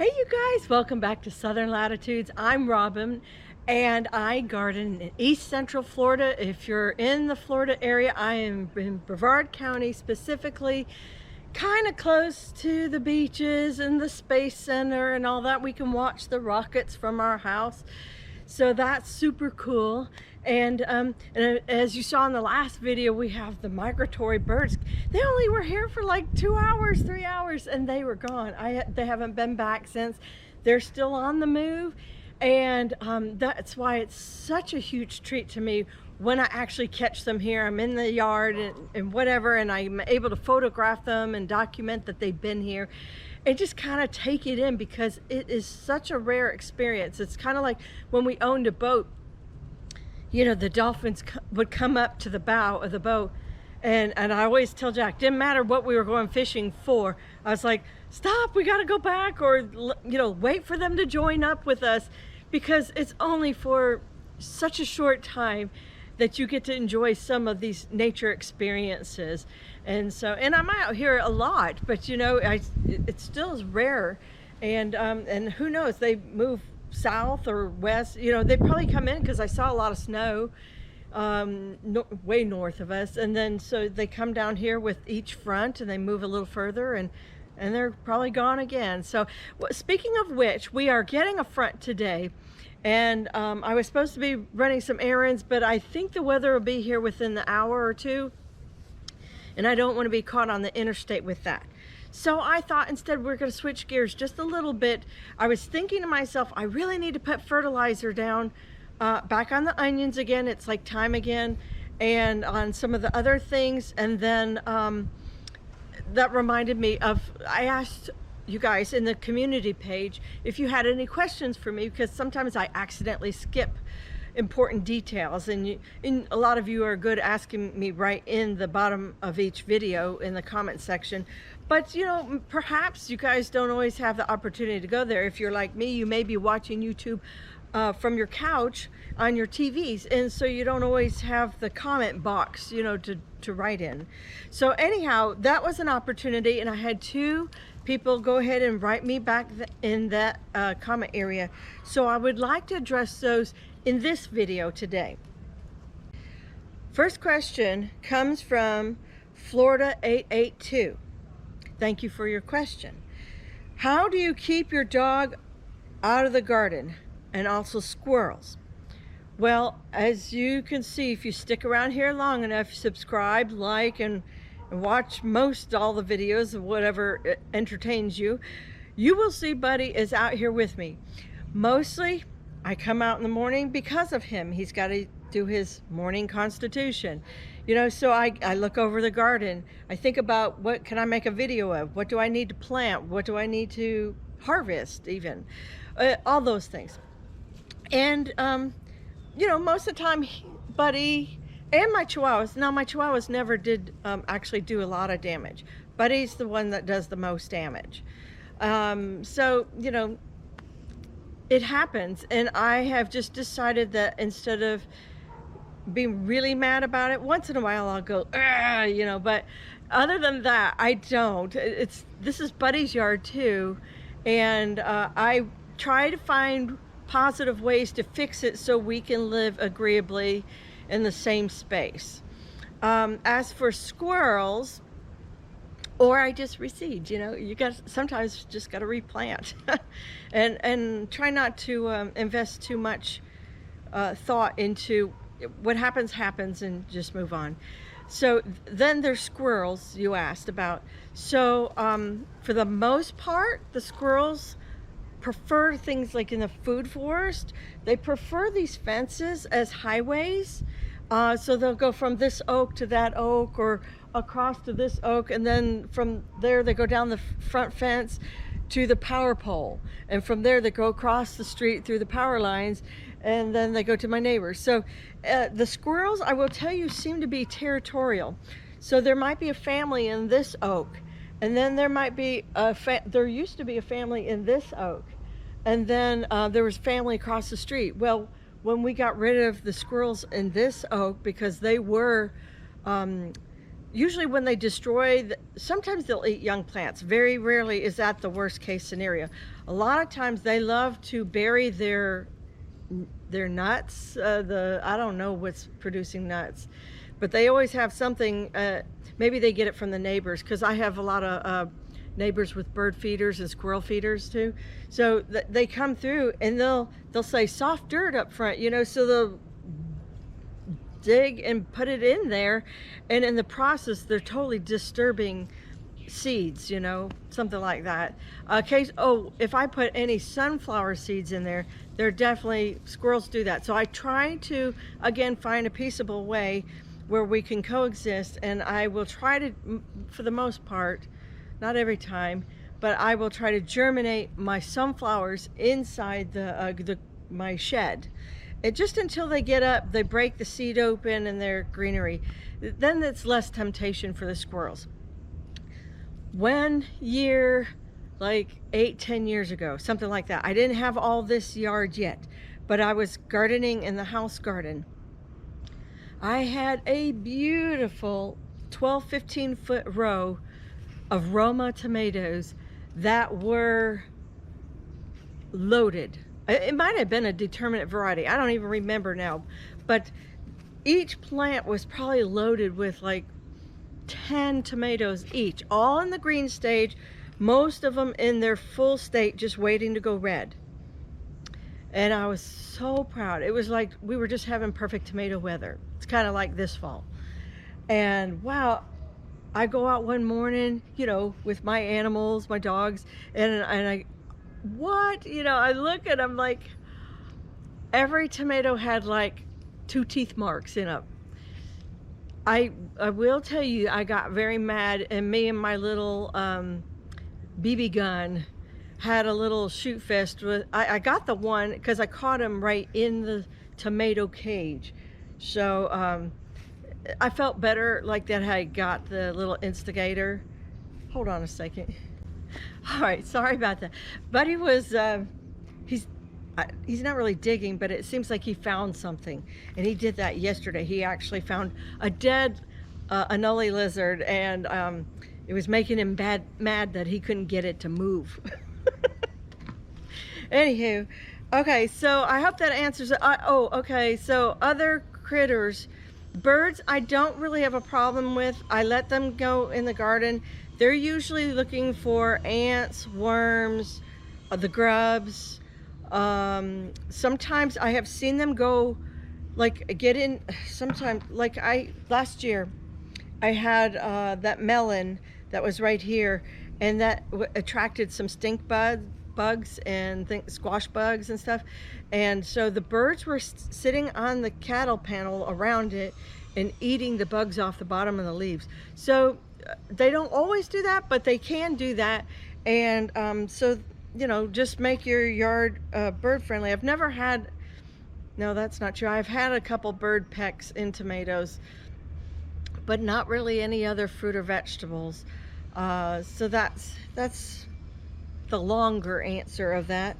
Hey you guys, welcome back to Southern Latitudes. I'm Robin and I garden in East Central Florida. If you're in the Florida area, I am in Brevard County specifically, kind of close to the beaches and the Space Center and all that. We can watch the rockets from our house. So that's super cool. And as you saw in the last video, we have the migratory birds. They only were here for like 2 hours, 3 hours, and they were gone. They haven't been back since. They're still on the move. And that's why it's such a huge treat to me when I actually catch them here. I'm in the yard and whatever, and I'm able to photograph them and document that they've been here and just kind of take it in, because it is such a rare experience. It's kind of like when we owned a boat, you know, the dolphins would come up to the bow of the boat, and I always tell Jack, didn't matter what we were going fishing for, I was like, stop, we got to go back, or you know, wait for them to join up with us, because it's only for such a short time that you get to enjoy some of these nature experiences. And so, and I'm out here a lot, but you know, it still is rare. And who knows, they move south or west, you know, they probably come in because I saw a lot of snow way north of us, and then so they come down here with each front and they move a little further, and they're probably gone again. So speaking of which, we are getting a front today, and I was supposed to be running some errands, but I think the weather will be here within the hour or two, and I don't want to be caught on the interstate with that. So I thought instead we're going to switch gears just a little bit. I was thinking to myself, I really need to put fertilizer down back on the onions again. It's like time again, and on some of the other things. And then that reminded me of, I asked you guys in the community page if you had any questions for me, because sometimes I accidentally skip important details, and a lot of you are good asking me right in the bottom of each video in the comment section. But you know, perhaps you guys don't always have the opportunity to go there. If you're like me, you may be watching YouTube from your couch on your TVs, and so you don't always have the comment box, you know, to write in. So anyhow, that was an opportunity, and I had two people go ahead and write me back in that comment area. So I would like to address those in this video today. First question comes from Florida 882. Thank you for your question. How do you keep your dog out of the garden, and also squirrels? Well, as you can see, if you stick around here long enough, subscribe, like, and watch most all the videos of whatever entertains you, you will see Buddy is out here with me. Mostly I come out in the morning because of him. He's got to do his morning constitution, you know. So I look over the garden. I think about, what can I make a video of? What do I need to plant? What do I need to harvest even? All those things. And you know, most of the time Buddy and my chihuahuas, now my chihuahuas never did actually do a lot of damage. Buddy's the one that does the most damage. So you know, it happens, and I have just decided that instead of being really mad about it, once in a while I'll go, you know, but other than that, I don't. This is Buddy's yard too, and I try to find positive ways to fix it so we can live agreeably in the same space. As for squirrels, or I just reseed, you know, you got sometimes just got to replant and try not to invest too much thought into what happens, and just move on. So then there's squirrels you asked about. So for the most part, the squirrels prefer things like in the food forest. They prefer these fences as highways. So they'll go from this oak to that oak, or across to this oak, and then from there they go down the front fence to the power pole, and from there they go across the street through the power lines, and then they go to my neighbors. So the squirrels, I will tell you, seem to be territorial. So there might be a family in this oak, and then there might be there used to be a family in this oak, and then there was family across the street. Well, when we got rid of the squirrels in this oak, because they were usually when they destroy, sometimes they'll eat young plants. Very rarely is that the worst case scenario. A lot of times they love to bury their nuts. I don't know what's producing nuts, but they always have something. Maybe they get it from the neighbors, because I have a lot of neighbors with bird feeders and squirrel feeders too. So they come through and they'll say soft dirt up front, you know, so they'll dig and put it in there, and in the process they're totally disturbing seeds, you know, something like that. If I put any sunflower seeds in there, they're definitely, squirrels do that. So I try to, again, find a peaceable way where we can coexist, and I will try to, for the most part, not every time, but I will try to germinate my sunflowers inside my shed. And just until they get up, they break the seed open and they're greenery. Then it's less temptation for the squirrels. One year, like 8-10 years ago, something like that, I didn't have all this yard yet, but I was gardening in the house garden. I had a beautiful 12-15 foot row of Roma tomatoes that were loaded. It might have been a determinate variety, I don't even remember now, but each plant was probably loaded with like 10 tomatoes each, all in the green stage, most of them in their full state, just waiting to go red. And I was so proud. It was like we were just having perfect tomato weather. It's kind of like this fall. And wow, I go out one morning, you know, with my animals, my dogs, and I look and I'm like, every tomato had like 2 teeth marks in it. I will tell you, I got very mad, and me and my little BB gun had a little shoot fest with, I got the one because I caught him right in the tomato cage. So I felt better like that. I got the little instigator. Hold on a second. All right, sorry about that. Buddy was, he's not really digging, but it seems like he found something. And he did that yesterday. He actually found a dead anole lizard, and it was making him mad that he couldn't get it to move. Anywho, okay, so I hope that answers it. Okay, so other critters, birds, I don't really have a problem with. I let them go in the garden. They're usually looking for ants, worms, the grubs. Sometimes I have seen them go, like, get in, sometimes, like last year, I had that melon that was right here, and that attracted some stink bugs and squash bugs and stuff. And so the birds were sitting on the cattle panel around it and eating the bugs off the bottom of the leaves. So they don't always do that, but they can do that. And so, you know, just make your yard bird friendly. I've never had, no, that's not true. I've had a couple bird pecks in tomatoes, but not really any other fruit or vegetables. So that's the longer answer of that.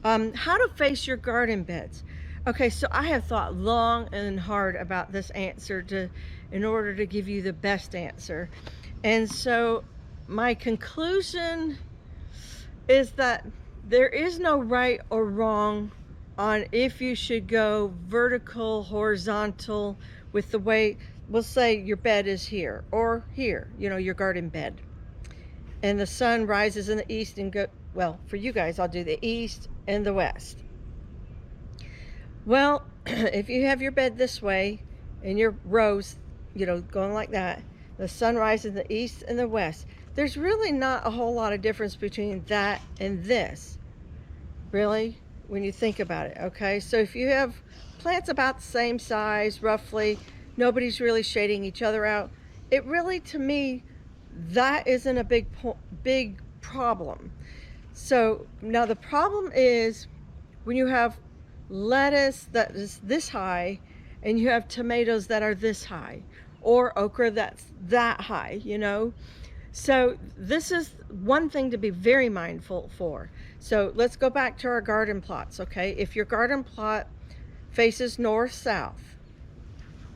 How to face your garden beds. Okay, so I have thought long and hard about this answer in order to give you the best answer. And so my conclusion is that there is no right or wrong on if you should go vertical, horizontal with the way, we'll say your bed is here or here, you know, your garden bed. And the sun rises in the east and well, for you guys, I'll do the east and the west. Well, if you have your bed this way and your rows, you know, going like that, the sun rises in the east and the west, there's really not a whole lot of difference between that and this, really, when you think about it, okay? So if you have plants about the same size, roughly, nobody's really shading each other out, it really, to me, that isn't a big problem. So now the problem is when you have lettuce that is this high and you have tomatoes that are this high, or okra that's that high, you know. So this is one thing to be very mindful for. So let's go back to our garden plots, okay? If your garden plot faces north-south,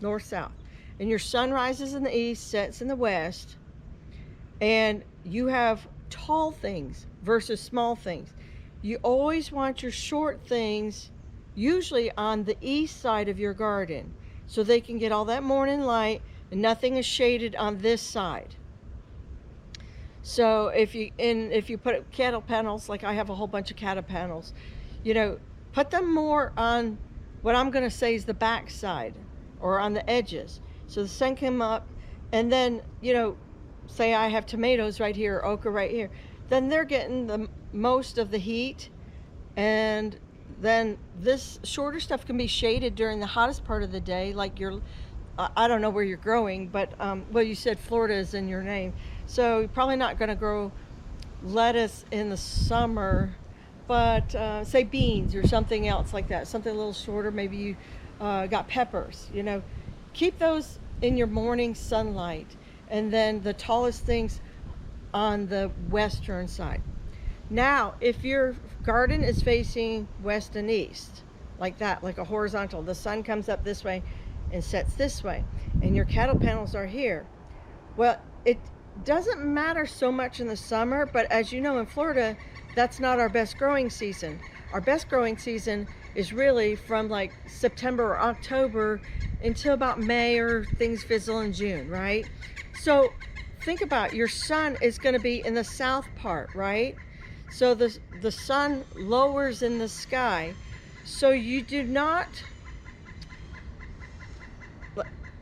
and your sun rises in the east, sets in the west, and you have tall things versus small things, You always want your short things usually on the east side of your garden so they can get all that morning light and nothing is shaded on this side. So if you put cattle panels, like I have a whole bunch of cattle panels, you know, put them more on what I'm going to say is the back side or on the edges. So the sun come up, and then, you know, say I have tomatoes right here or okra right here, then they're getting the most of the heat, and then this shorter stuff can be shaded during the hottest part of the day, like your I don't know where you're growing, but well, you said Florida is in your name, so you're probably not going to grow lettuce in the summer, but say beans or something else like that, something a little shorter. Maybe you got peppers, you know, keep those in your morning sunlight, and then the tallest things on the western side. Now, if your garden is facing west and east, like that, like a horizontal, the sun comes up this way and sets this way, and your cattle panels are here, well, it doesn't matter so much in the summer, but as you know, in Florida, that's not our best growing season. Our best growing season is really from like September or October until about May, or things fizzle in June, right? So think about, your sun is going to be in the south part, right? So the sun lowers in the sky, so you do not,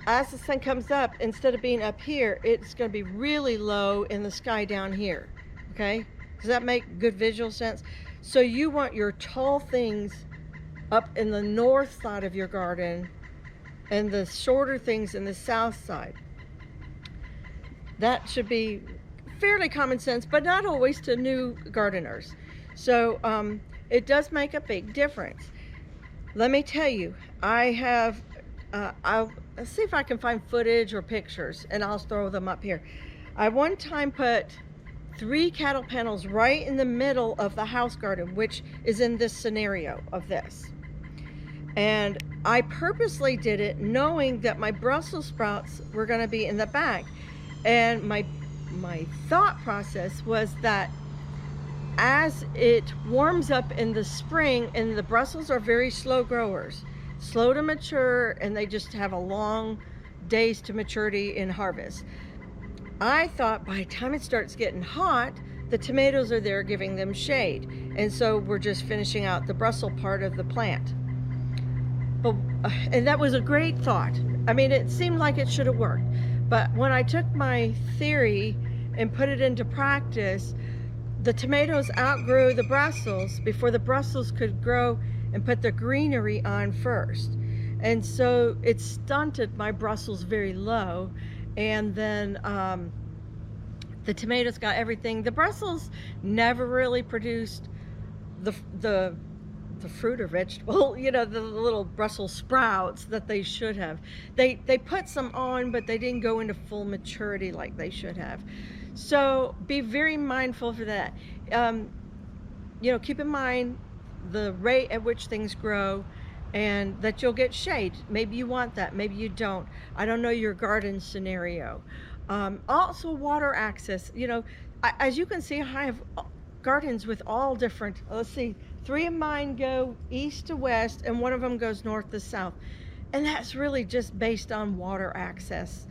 as the sun comes up, instead of being up here, it's going to be really low in the sky down here. Okay, does that make good visual sense? So you want your tall things up in the north side of your garden and the shorter things in the south side. That should be fairly common sense, but not always to new gardeners. So it does make a big difference. Let me tell you, I have I'll see if I can find footage or pictures, and I'll throw them up here. I one time put 3 cattle panels right in the middle of the house garden, which is in this scenario of this. And I purposely did it knowing that my Brussels sprouts were going to be in the back. And my thought process was that as it warms up in the spring, and the Brussels are very slow growers, slow to mature, and they just have a long days to maturity in harvest. I thought by the time it starts getting hot, the tomatoes are there giving them shade, and so we're just finishing out the Brussels part of the plant. But and that was a great thought. I mean, it seemed like it should have worked, but when I took my theory and put it into practice, the tomatoes outgrew the Brussels before the Brussels could grow and put the greenery on first. And so it stunted my Brussels very low, and then the tomatoes got everything. The Brussels never really produced the fruit or vegetable, you know, the little Brussels sprouts that they should have. They put some on, but they didn't go into full maturity like they should have. So be very mindful for that. You know, keep in mind the rate at which things grow, and that you'll get shade. Maybe you want that, maybe you don't. I don't know your garden scenario. Also water access. You know, as you can see, I have gardens with all different, let's see, 3 of mine go east to west, and 1 of them goes north to south. And that's really just based on water access.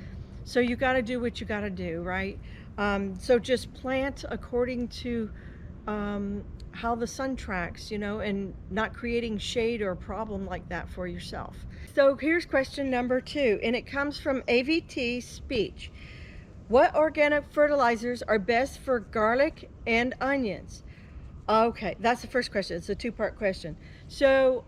So you got to do what you got to do, right? So just plant according to how the sun tracks, you know, and not creating shade or a problem like that for yourself. So here's question number 2, and it comes from AVT Speech. What organic fertilizers are best for garlic and onions? Okay, that's the first question. It's a 2-part question. So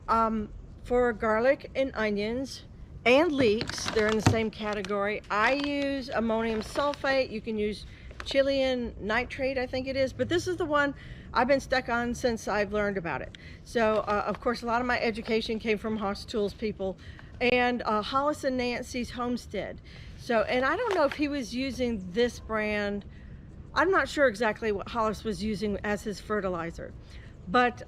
for garlic and onions and leeks, they're in the same category. I use ammonium sulfate. You can use Chilean nitrate, I think it is, but this is the one I've been stuck on since I've learned about it. So of course, a lot of my education came from Haas Tools people and Hollis and Nancy's Homestead. So, and I don't know if he was using this brand. I'm not sure exactly what Hollis was using as his fertilizer, but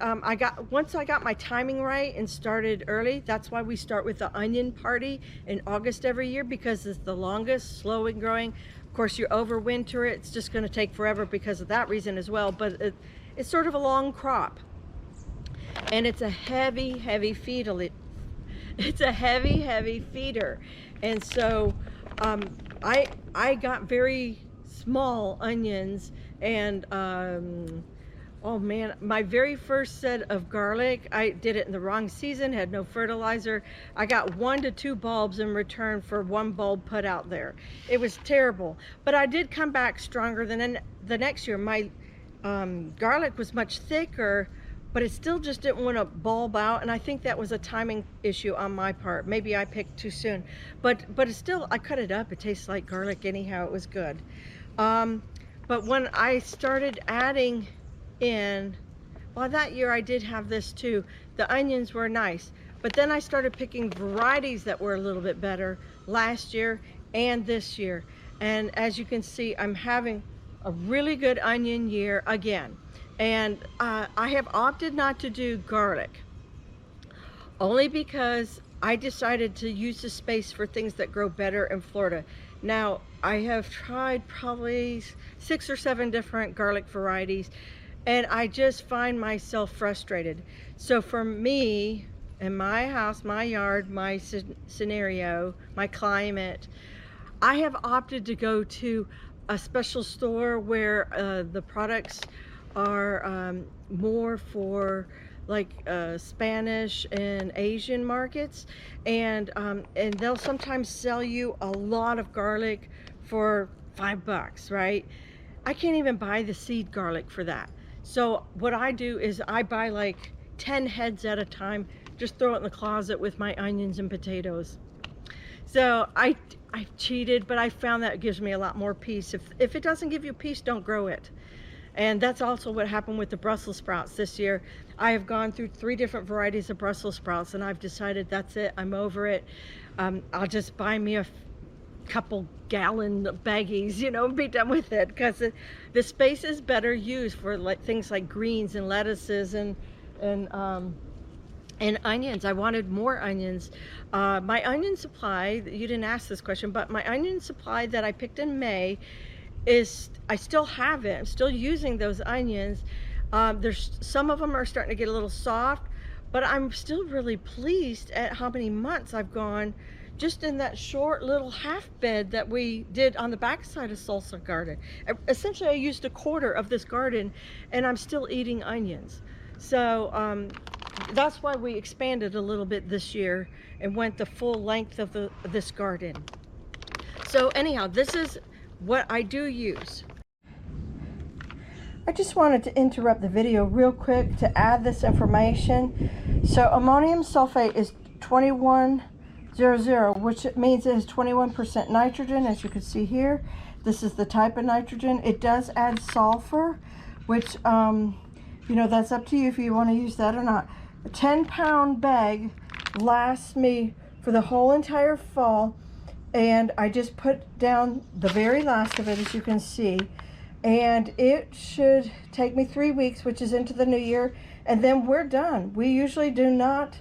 once I got my timing right and started early. That's why we start with the onion party in August every year, because it's the longest, slow and growing. Of course, you overwinter it, it's just going to take forever because of that reason as well, but it's sort of a long crop. and it's a heavy feeder. It's a heavy feeder, and so I got very small onions, and oh man, my very first set of garlic, I did it in the wrong season, had no fertilizer. I got 1 to 2 bulbs in return for 1 bulb put out there. It was terrible, but I did come back stronger than the next year. My garlic was much thicker, but it still just didn't want to bulb out, and I think that was a timing issue on my part. Maybe I picked too soon, but it's still, I cut it up. It tastes like garlic anyhow. It was good. But when I started adding in, well, that year I did have this too. The onions were nice, but then I started picking varieties that were a little bit better last year and this year. And as you can see, I'm having a really good onion year again. And I have opted not to do garlic, only because I decided to use the space for things that grow better in Florida. Now, I have tried probably 6 or 7 different garlic varieties, and I just find myself frustrated. So for me, in my house, my yard, my scenario, my climate, I have opted to go to a special store where the products are more for like Spanish and Asian markets, and they'll sometimes sell you a lot of garlic for $5, right? I can't even buy the seed garlic for that. So what I do is I buy like 10 heads at a time, just throw it in the closet with my onions and potatoes. So I cheated, but I found that it gives me a lot more peace. If it doesn't give you peace, don't grow it. And that's also what happened with the Brussels sprouts this year. I have gone through 3 different varieties of Brussels sprouts, and I've decided that's it, I'm over it. I'll just buy me a couple gallon baggies, you know, and be done with it, because the space is better used for like things like greens and lettuces and onions. I wanted more onions. My onion supply, you didn't ask this question, but my onion supply that I picked in May is, I still have it. I'm still using those onions. There's some of them are starting to get a little soft, but I'm still really pleased at how many months I've gone just in that short little half bed that we did on the backside of Salsa Garden. Essentially, I used a quarter of this garden, and I'm still eating onions. So that's why we expanded a little bit this year and went the full length of this garden. So anyhow, this is what I do use. I just wanted to interrupt the video real quick to add this information. So ammonium sulfate is 2100, which means it has 21% nitrogen, as you can see here. This is the type of nitrogen. It does add sulfur, which you know, that's up to you if you want to use that or not. A 10-pound bag lasts me for the whole entire fall, and I just put down the very last of it, as you can see, and it should take me 3 weeks, which is into the new year, and then we're done. We usually do not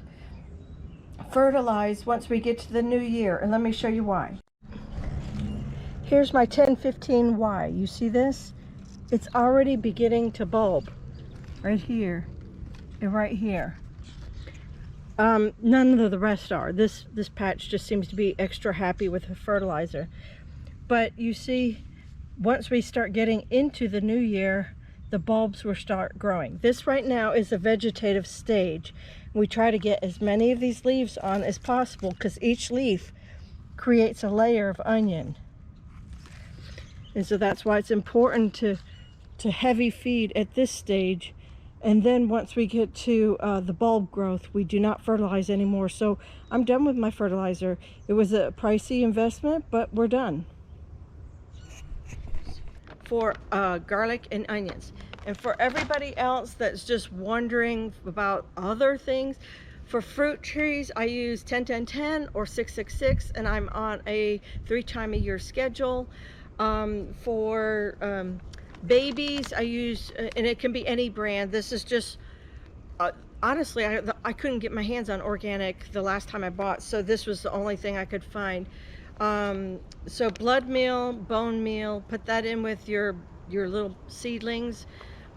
fertilize once we get to the new year, and let me show you why. Here's my 1015Y. You see this? It's already beginning to bulb right here and right here. None of the rest are. This patch just seems to be extra happy with the fertilizer. But you see, once we start getting into the new year, the bulbs will start growing. This right now is a vegetative stage. We try to get as many of these leaves on as possible, because each leaf creates a layer of onion. And so that's why it's important to heavy feed at this stage. And then once we get to the bulb growth, we do not fertilize anymore. So I'm done with my fertilizer. It was a pricey investment, but we're done. For garlic and onions. And for everybody else that's just wondering about other things, for fruit trees, I use 10-10-10 or 6-6-6, and I'm on a 3-time-a-year schedule. For babies, I use, and it can be any brand. This is just, honestly, I couldn't get my hands on organic the last time I bought, so this was the only thing I could find. So blood meal, bone meal, put that in with your little seedlings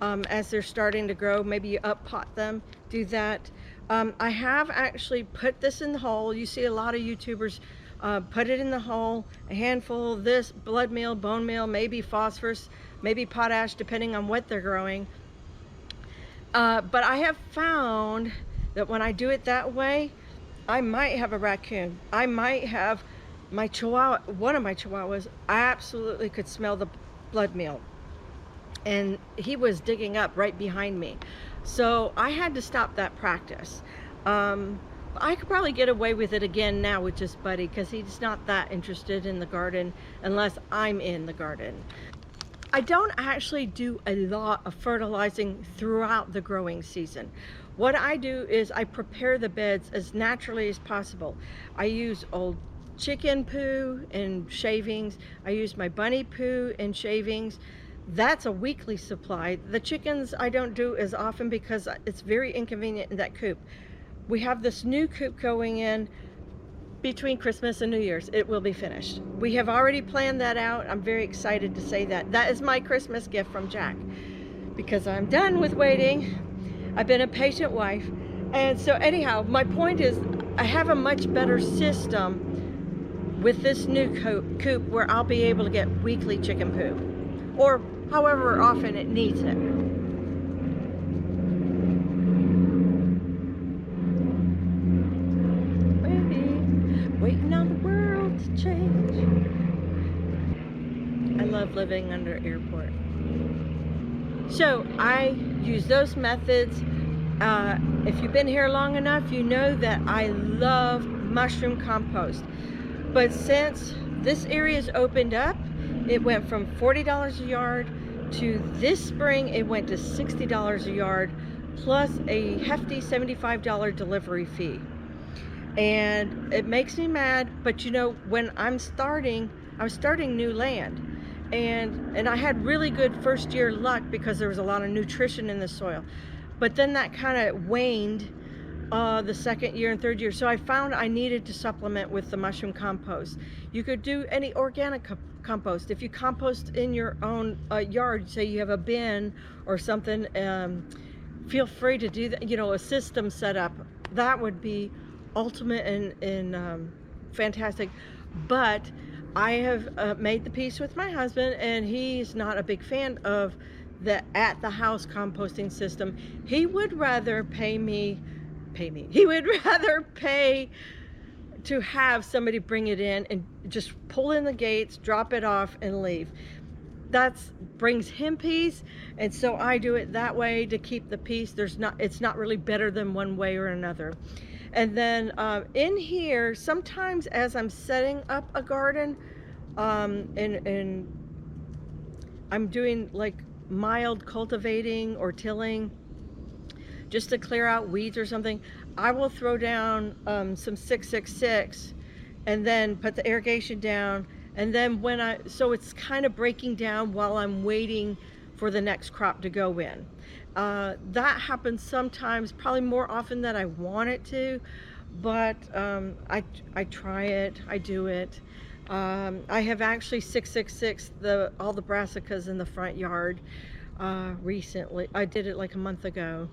as they're starting to grow. Maybe you up pot them, do that. I have actually put this in the hole. You see a lot of YouTubers put it in the hole, a handful of this, blood meal, bone meal, maybe phosphorus, maybe potash, depending on what they're growing. But I have found that when I do it that way, I might have a raccoon. I might have my chihuahua, one of my chihuahuas absolutely could smell the blood meal. And he was digging up right behind me. So I had to stop that practice. I could probably get away with it again now with just Buddy, because he's not that interested in the garden unless I'm in the garden. I don't actually do a lot of fertilizing throughout the growing season. What I do is I prepare the beds as naturally as possible. I use old chicken poo and shavings. I use my bunny poo and shavings. That's a weekly supply. The chickens I don't do as often because it's very inconvenient in that coop. We have this new coop going in between Christmas and New Year's. It will be finished. We have already planned that out. I'm very excited to say that. That is my Christmas gift from Jack, because I'm done with waiting. I've been a patient wife. And so anyhow, my point is I have a much better system with this new coop where I'll be able to get weekly chicken poo, or however often it needs it. Waiting on the world to change. I love living under airport. So I use those methods. If you've been here long enough, you know that I love mushroom compost. But since this area's opened up, it went from $40 a yard to this spring it went to $60 a yard, plus a hefty $75 delivery fee. And it makes me mad, but you know, when I was starting new land, and I had really good first year luck because there was a lot of nutrition in the soil, but then that kind of waned the second year and third year. So I found I needed to supplement with the mushroom compost. You could do any organic compost. If you compost in your own yard, say you have a bin or something, feel free to do that. You know, a system set up, that would be ultimate and fantastic. But I have made the peace with my husband, and he's not a big fan of the at the house composting system. He would rather he would rather pay to have somebody bring it in and just pull in the gates, drop it off, and leave. That brings him peace, and so I do it that way to keep the peace. It's not really better than one way or another. And then in here, sometimes as I'm setting up a garden, and I'm doing like mild cultivating or tilling, just to clear out weeds or something, I will throw down some 666 and then put the irrigation down. And then so it's kind of breaking down while I'm waiting for the next crop to go in. That happens sometimes, probably more often than I want it to, but I try it, I do it. I have actually 666 all the brassicas in the front yard recently. I did it like a month ago,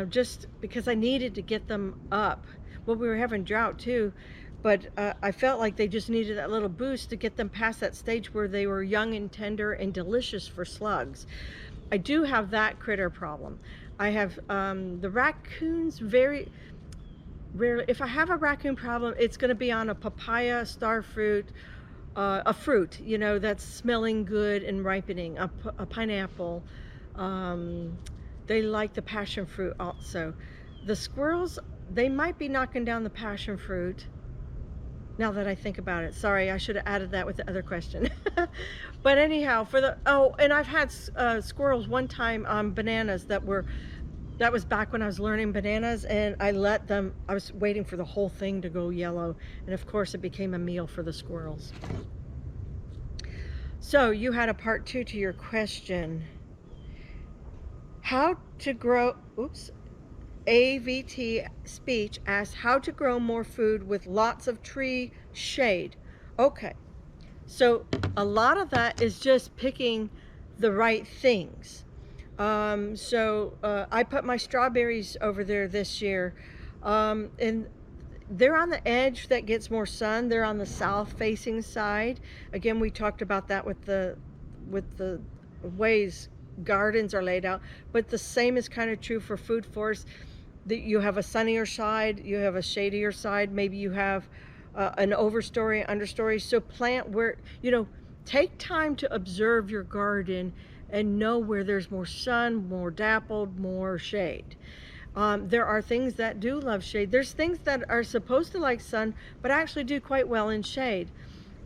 just because I needed to get them up. Well, we were having drought too, but I felt like they just needed that little boost to get them past that stage where they were young and tender and delicious for slugs. I do have that critter problem. I have the raccoons very rarely. If I have a raccoon problem, it's going to be on a papaya, star fruit, a fruit, you know, that's smelling good and ripening, a pineapple. They like the passion fruit also. The squirrels, they might be knocking down the passion fruit. Now that I think about it, sorry, I should have added that with the other question. But anyhow, and I've had squirrels one time on bananas that was back when I was learning bananas, and I was waiting for the whole thing to go yellow, and of course it became a meal for the squirrels. So you had a part 2 to your question. How to grow, AVT Speech asks how to grow more food with lots of tree shade. Okay, so a lot of that is just picking the right things. I put my strawberries over there this year, and they're on the edge that gets more sun. They're on the south facing side. Again, we talked about that with the ways gardens are laid out, but the same is kind of true for food forests. That you have a sunnier side, you have a shadier side, maybe you have an overstory, understory. So plant where, take time to observe your garden and know where there's more sun, more dappled, more shade. There are things that do love shade. There's things that are supposed to like sun, but actually do quite well in shade.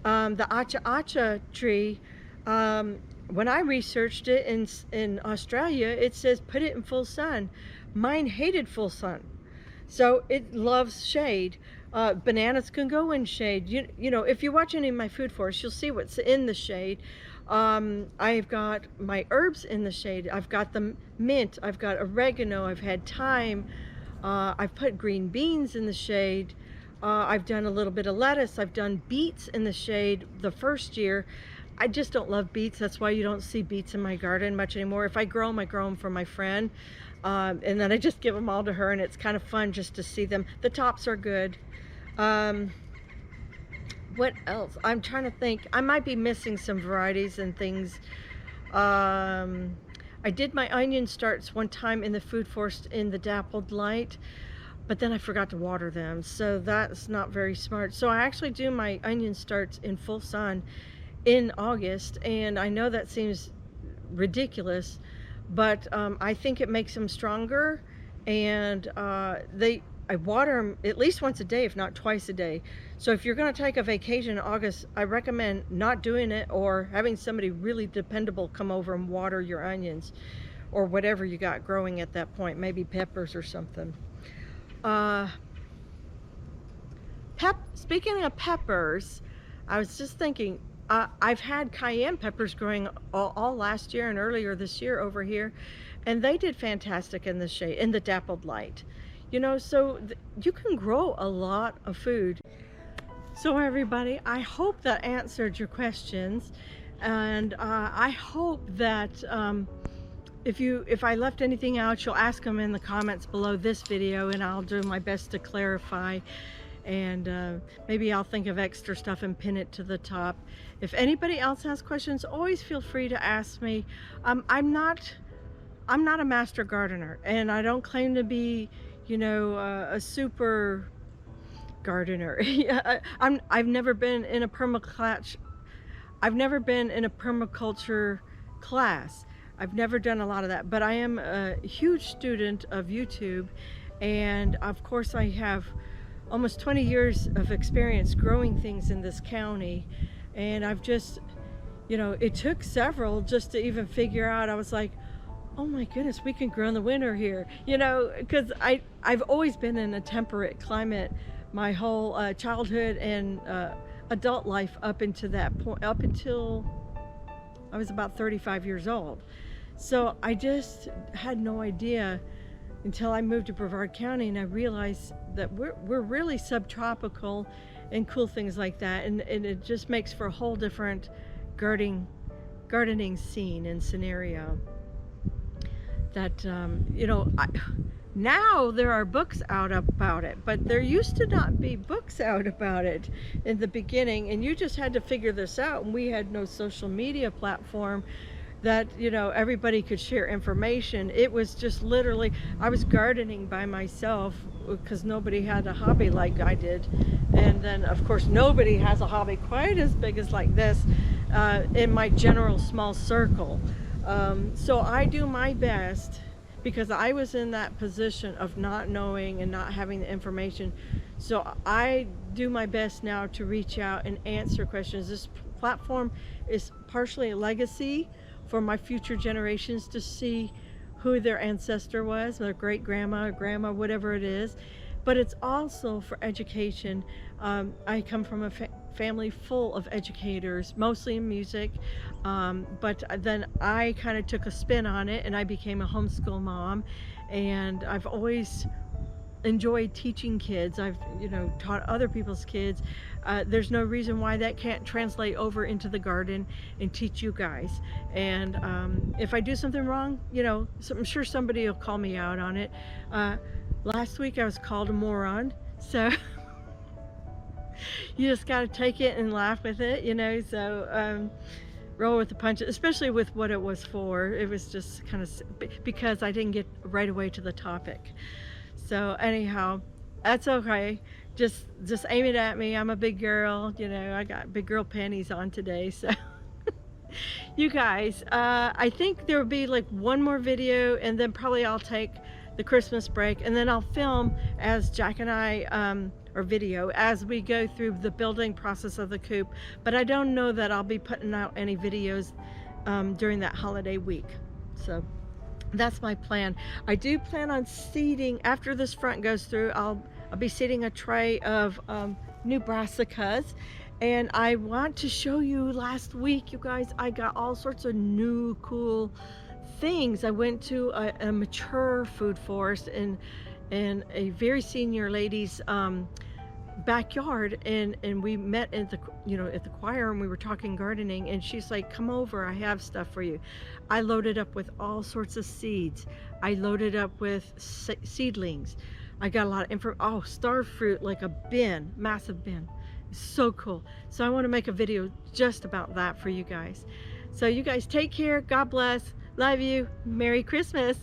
The acha acha tree, when I researched it in Australia, it says put it in full sun. Mine hated full sun, so it loves shade. Bananas can go in shade. If you watch any of my food forests, you'll see what's in the shade. I've got my herbs in the shade. I've got the mint, I've got oregano, I've had thyme, I've put green beans in the shade. I've done a little bit of lettuce. I've done beets in the shade the first year. I just don't love beets. That's why you don't see beets in my garden much anymore. If I grow them for my friend. And then I just give them all to her, and it's kind of fun just to see them. The tops are good. What else? I'm trying to think. I might be missing some varieties and things. I did my onion starts one time in the food forest in the dappled light, but then I forgot to water them, so that's not very smart. So I actually do my onion starts in full sun in August, and I know that seems ridiculous, but I think it makes them stronger, and I water them at least once a day, if not twice a day. So if you're going to take a vacation in August, I recommend not doing it or having somebody really dependable come over and water your onions or whatever you got growing at that point, maybe peppers or something. Speaking of peppers, I was just thinking, I've had cayenne peppers growing all last year and earlier this year over here, and they did fantastic in the shade, in the dappled light. So you can grow a lot of food. So everybody, I hope that answered your questions, and I hope that if I left anything out, you'll ask them in the comments below this video, and I'll do my best to clarify. And maybe I'll think of extra stuff and pin it to the top. If anybody else has questions, always feel free to ask me. I'm not a master gardener, and I don't claim to be, a super gardener. I've never been in a permaculture class. I've never done a lot of that, but I am a huge student of YouTube, and of course I have almost 20 years of experience growing things in this county, and I've just, it took several just to even figure out. I was like, oh my goodness, we can grow in the winter here, because I've always been in a temperate climate my whole childhood and adult life up until that point, up until I was about 35 years old. So I just had no idea until I moved to Brevard County, and I realized that we're really subtropical and cool things like that, and it just makes for a whole different gardening scene and scenario. That now there are books out about it, but there used to not be books out about it in the beginning, and you just had to figure this out, and we had no social media platform that everybody could share information. It was just literally, I was gardening by myself because nobody had a hobby like I did, and then of course nobody has a hobby quite as big as like this in my general small circle. So I do my best, because I was in that position of not knowing and not having the information. So I do my best now to reach out and answer questions. This platform is partially a legacy for my future generations to see who their ancestor was, their great grandma, grandma, whatever it is. But it's also for education. I come from a family full of educators, mostly in music, but then I kind of took a spin on it, and I became a homeschool mom. And I've always enjoy teaching kids. I've, you know, taught other people's kids. There's no reason why that can't translate over into the garden and teach you guys. And if I do something wrong, you know, so I'm sure somebody will call me out on it. Last week I was called a moron, so you just got to take it and laugh with it, you know. So roll with the punches, especially with what it was for. It was just kind of because I didn't get right away to the topic. So anyhow, that's okay. Just aim it at me. I'm a big girl, you know. I got big girl panties on today, so. You guys, I think there will be like one more video, and then probably I'll take the Christmas break, and then I'll film as Jack and I, or video, as we go through the building process of the coop. But I don't know that I'll be putting out any videos during that holiday week. So that's my plan. I do plan on seeding, after this front goes through, I'll be seeding a tray of new brassicas. And I want to show you, last week, you guys, I got all sorts of new cool things. I went to a mature food forest in a very senior lady's backyard, and we met at the, you know, at the choir, and we were talking gardening, and she's like, come over, I have stuff for you. I loaded up with all sorts of seeds. I loaded up with seedlings. I got a lot of info. Oh, star fruit, like a bin, massive bin. So cool. So I want to make a video just about that for you guys. So you guys take care. God bless. Love you. Merry Christmas.